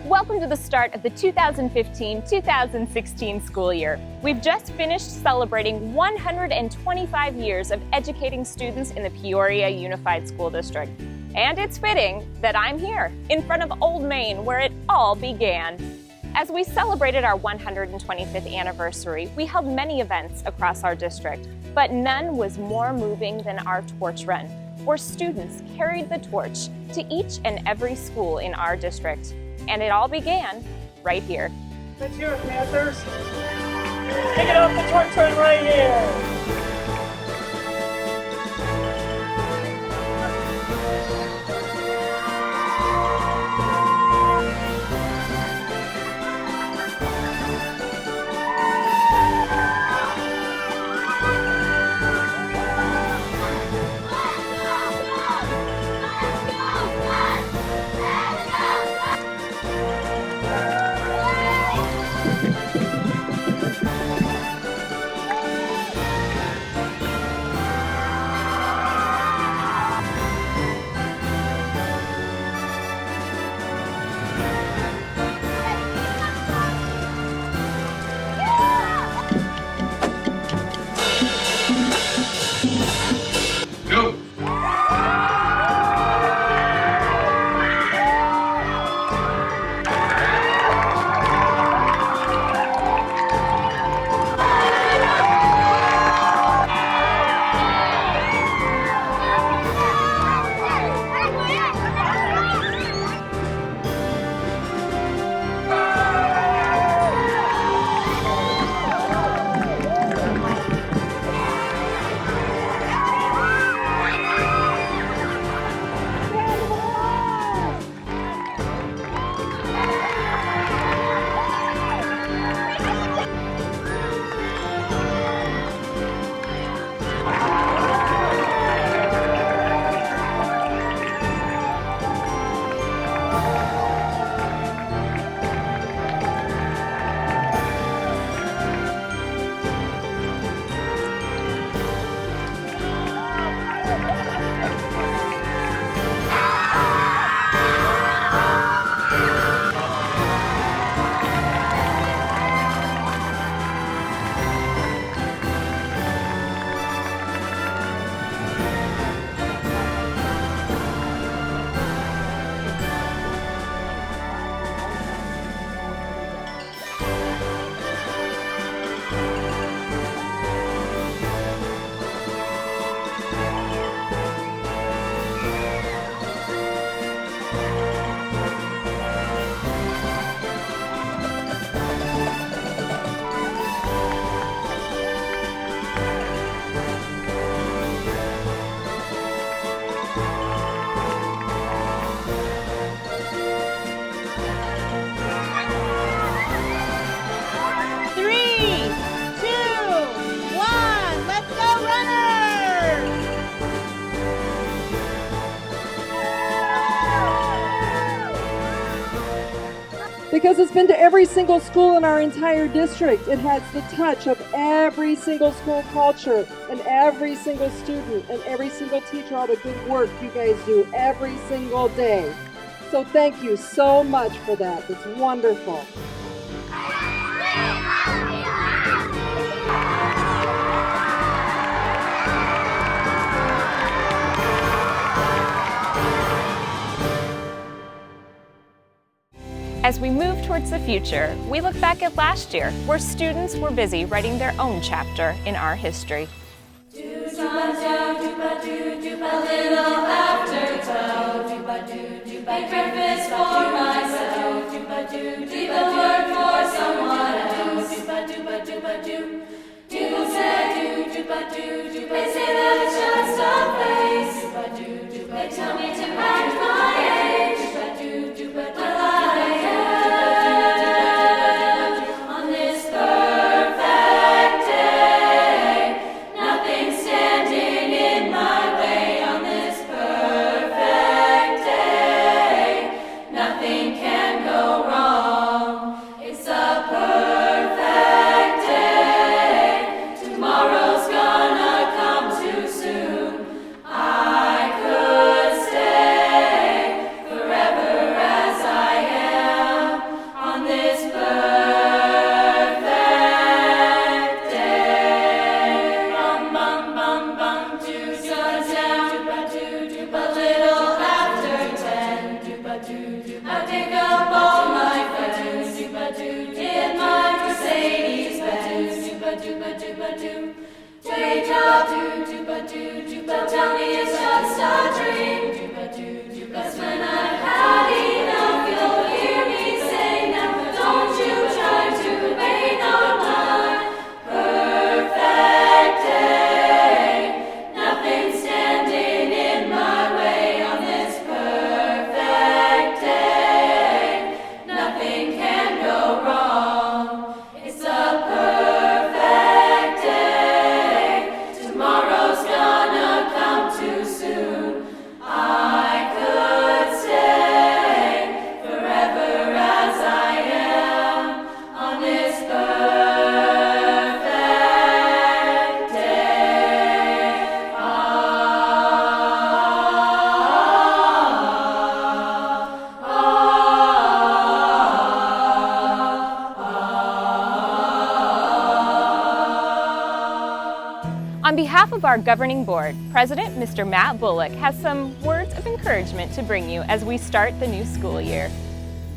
Welcome to the start of the 2015-2016 school year. We've just finished celebrating 125 years of educating students in the Peoria Unified School District. And it's fitting that I'm here in front of Old Main, where it all began. As we celebrated our 125th anniversary, we held many events across our district, but none was more moving than our torch run, where students carried the torch to each and every school in our district. And it all began right here. Let's hear it, Panthers. Kick it off the torch run right here. Because it's been to every single school in our entire district. It has the touch of every single school culture and every single student and every single teacher, all the good work you guys do every single day. So thank you so much for that. It's wonderful. As we move towards the future, we look back at last year, where students were busy writing their own chapter in our history. A little afterglow, make breakfast for myself, leave a word for someone else. People say, they say that it's just a place. They tell me to act my age, but I am on this perfect day. Nothing standing in my way on this perfect day. Nothing can go wrong. It's a perfect day. Tomorrow's gonna come too soon. I could stay forever as I am. I'll dig up all my friends in my Mercedes Benz. Wait up, they'll tell me it's just a dream. 'Cause when I've had enough, you'll hear me say, now don't you try to wait on my perfect day. Nothing standing in my way on this perfect day. Nothing can go wrong. It's a perfect day. Tomorrow's gonna come too soon. I could stay forever as I am on this perfect day. On behalf of our governing board, President Mr. Matt Bullock has some words of encouragement to bring you as we start the new school year.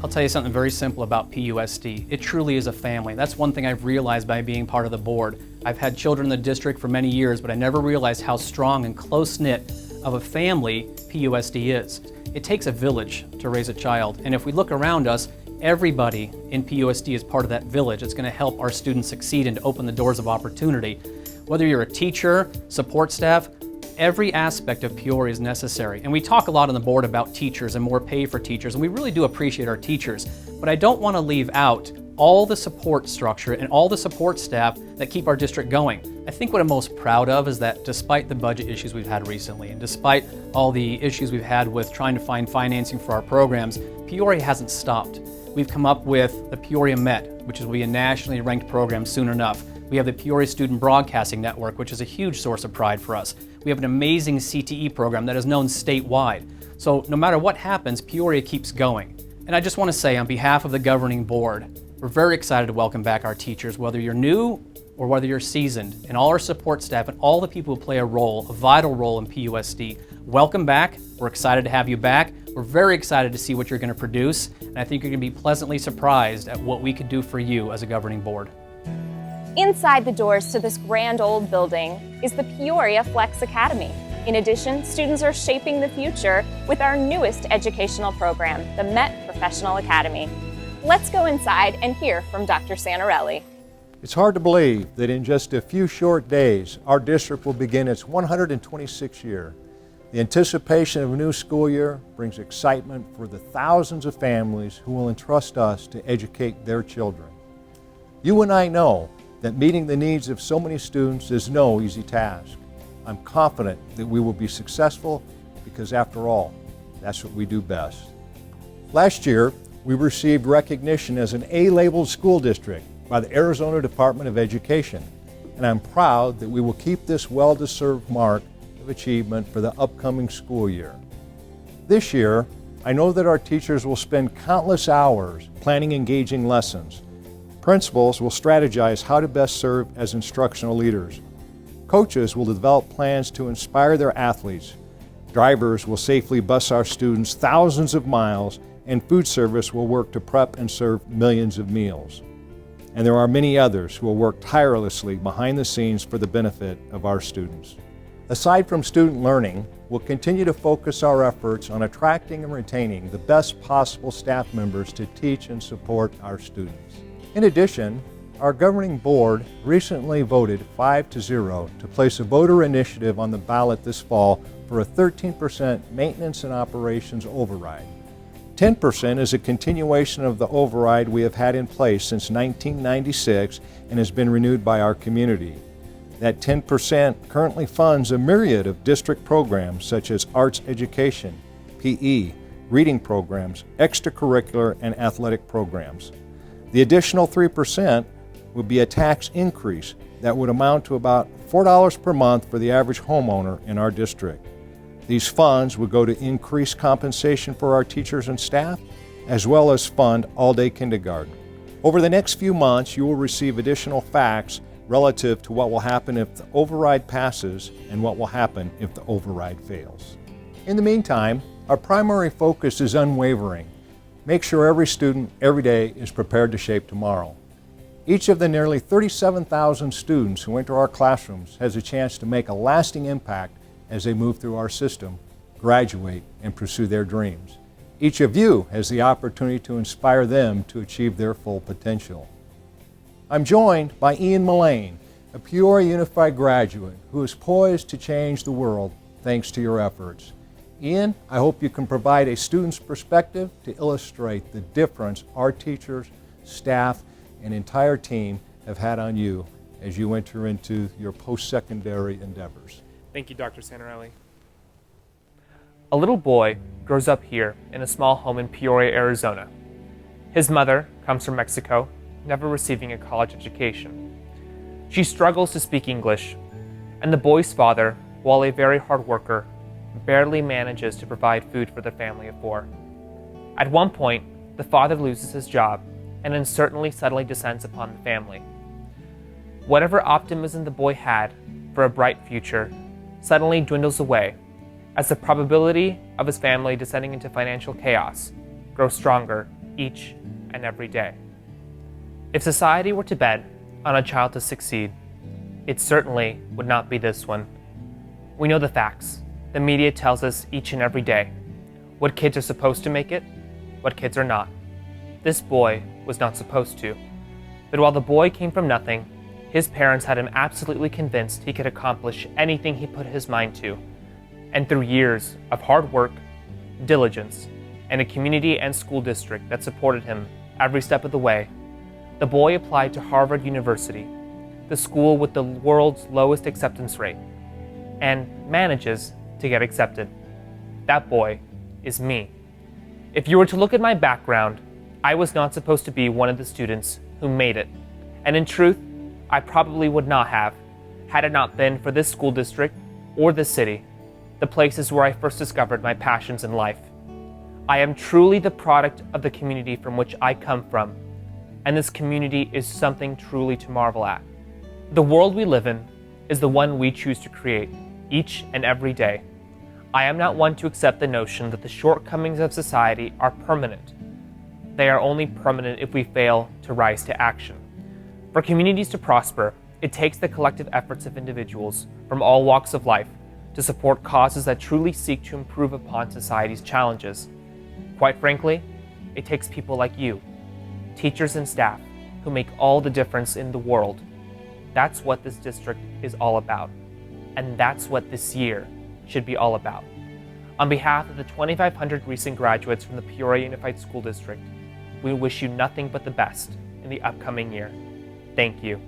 I'll tell you something very simple about PUSD. It truly is a family. That's one thing I've realized by being part of the board. I've had children in the district for many years, but I never realized how strong and close-knit of a family PUSD is. It takes a village to raise a child, and if we look around us, everybody in PUSD is part of that village. It's going to help our students succeed and to open the doors of opportunity. Whether you're a teacher, support staff, every aspect of Peoria is necessary. And we talk a lot on the board about teachers and more pay for teachers, and we really do appreciate our teachers. But I don't want to leave out all the support structure and all the support staff that keep our district going. I think what I'm most proud of is that despite the budget issues we've had recently, and despite all the issues we've had with trying to find financing for our programs, Peoria hasn't stopped. We've come up with the Peoria Met, which will be a nationally ranked program soon enough. We have the Peoria Student Broadcasting Network, which is a huge source of pride for us. We have an amazing CTE program that is known statewide. So no matter what happens, Peoria keeps going. And I just want to say on behalf of the governing board, we're very excited to welcome back our teachers, whether you're new or whether you're seasoned, and all our support staff and all the people who play a vital role in PUSD. Welcome back. We're excited to have you back. We're very excited to see what you're going to produce, and I think you're going to be pleasantly surprised at what we could do for you as a governing board. Inside the doors to this grand old building is the Peoria Flex Academy. In addition, students are shaping the future with our newest educational program, the Met Professional Academy. Let's go inside and hear from Dr. Santarelli. It's hard to believe that in just a few short days, our district will begin its 126th year. The anticipation of a new school year brings excitement for the thousands of families who will entrust us to educate their children. You and I know that meeting the needs of so many students is no easy task. I'm confident that we will be successful because, after all, that's what we do best. Last year, we received recognition as an A-labeled school district by the Arizona Department of Education, and I'm proud that we will keep this well-deserved mark of achievement for the upcoming school year. This year, I know that our teachers will spend countless hours planning engaging lessons. Principals will strategize how to best serve as instructional leaders. Coaches will develop plans to inspire their athletes. Drivers will safely bus our students thousands of miles, and food service will work to prep and serve millions of meals. And there are many others who will work tirelessly behind the scenes for the benefit of our students. Aside from student learning, we'll continue to focus our efforts on attracting and retaining the best possible staff members to teach and support our students. In addition, our governing board recently voted 5-0 to place a voter initiative on the ballot this fall for a 13% maintenance and operations override. 10% is a continuation of the override we have had in place since 1996 and has been renewed by our community. That 10% currently funds a myriad of district programs such as arts education, PE, reading programs, extracurricular and athletic programs. The additional 3% would be a tax increase that would amount to about $4 per month for the average homeowner in our district. These funds would go to increase compensation for our teachers and staff, as well as fund all-day kindergarten. Over the next few months, you will receive additional facts relative to what will happen if the override passes and what will happen if the override fails. In the meantime, our primary focus is unwavering. make sure every student every day is prepared to shape tomorrow. Each of the nearly 37,000 students who enter our classrooms has a chance to make a lasting impact as they move through our system, graduate, and pursue their dreams. Each of you has the opportunity to inspire them to achieve their full potential. I'm joined by Ian Mullane, a Peoria Unified graduate who is poised to change the world thanks to your efforts. Ian, I hope you can provide a student's perspective to illustrate the difference our teachers, staff, and entire team have had on you as you enter into your post-secondary endeavors. Thank you, Dr. Santarelli. A little boy grows up here in a small home in Peoria, Arizona. His mother comes from Mexico, never receiving a college education. She struggles to speak English, and the boy's father, while a very hard worker, barely manages to provide food for the family of four. At one point, the father loses his job and uncertainly suddenly descends upon the family. Whatever optimism the boy had for a bright future suddenly dwindles away as the probability of his family descending into financial chaos grows stronger each and every day. If society were to bet on a child to succeed, it certainly would not be this one. We know the facts. The media tells us each and every day what kids are supposed to make it, what kids are not. This boy was not supposed to. But while the boy came from nothing, his parents had him absolutely convinced he could accomplish anything he put his mind to. And through years of hard work, diligence, and a community and school district that supported him every step of the way, the boy applied to Harvard University, the school with the world's lowest acceptance rate, and manages to get accepted. That boy is me. If you were to look at my background, I was not supposed to be one of the students who made it. And in truth, I probably would not have, had it not been for this school district or this city, the places where I first discovered my passions in life. I am truly the product of the community from which I come from, and this community is something truly to marvel at. The world we live in is the one we choose to create each and every day. I am not one to accept the notion that the shortcomings of society are permanent. They are only permanent if we fail to rise to action. For communities to prosper, it takes the collective efforts of individuals from all walks of life to support causes that truly seek to improve upon society's challenges. Quite frankly, it takes people like you, teachers and staff, who make all the difference in the world. That's what this district is all about. And that's what this year should be all about. On behalf of the 2,500 recent graduates from the Peoria Unified School District, we wish you nothing but the best in the upcoming year. Thank you.